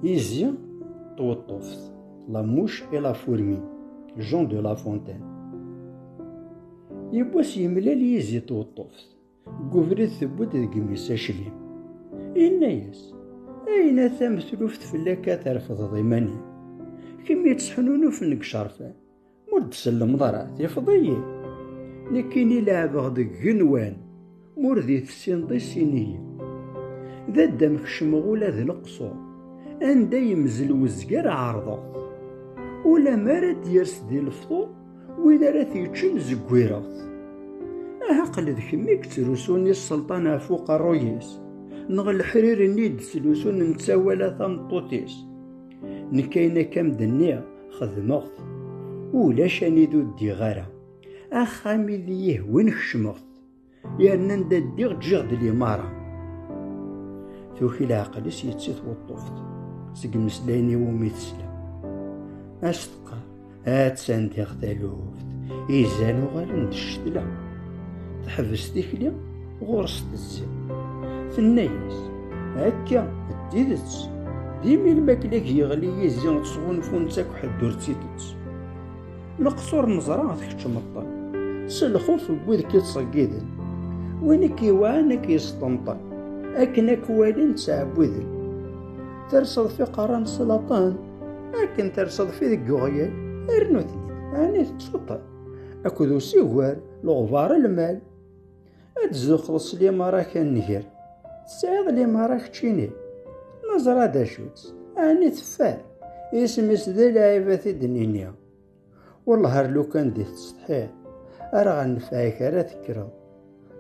Izi توطفت لا موش إي لا فورمي جون دو لا فونتين. يبواس يملال يزي توطفت قفرت ثبوت ديك ميسا شليم إناياس أين ثمثلوفت فلاكا ترفض ضيماني كمية تسحنونو في نقشرفان مرد سلم ضرع تفضي لكني لعبغ ديك جنوان مرذي تسين ضي سينية ذا دمك شمغولا ذي القصور أندا يمزل وزقار عارضة ولا مارد يرس دي الفطور وإذا راه يتشن زكويرات قلد كميك تروسوني السلطانة فوق الرويس نغ الحرير نيد سلوسون نتساولا ثمطوتيس نكاينا كام دنيا خدمغت ولا شانيدو دي غارة أخامي ذي يهوين خشمغت يارنا ندا ديغ جغد الإمارة ثوكي العقلس يتسيث وطوفت سق مسلاني وميتسلا أستقر هات سانديغ تالوفت إيزانو غير ندشتلا تحبس تيكلي غورس تزي في النايس هكا الديدتس ديمي الماكلاك يغلي يزين تصغون فونتاك وحد ورتيتتس القصور نزرع تكتشم الطن سلخوف بوذ كي تصقيدن وينك يوانك يسطنطن أكنك والين تعبوذن ترصد في قران سلطان أكن ترصد في ذك غيال أرنوثني أنا تسوطن أكو ذو سيوار لغبار المال أتزو خلص لي مراك النهر تساعد لي مراك تشيني نظرة داشوتس أني تفار اسمس ذا لعيبة الدنيا والله لو كان دي تستحيل أرغى نفعيك راه تكرا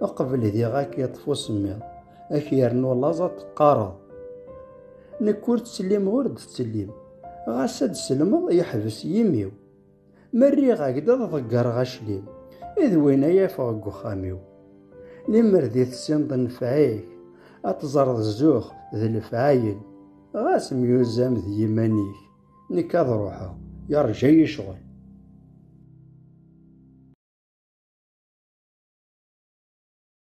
أقبل ذي غاك يطفو سميض أكيرنو لازا تقارض نكور تسليم غورد تسليم غاسد سلمض يحبس يميو مري غاكدا ضقر غاشليم إذ وين يفوق خاميو لمر ذي تسند نفعيك أتزرد الزوخ ذي الفعايل غاس ميوزام ذي يمانيك نكاد روحه يرجع يشغل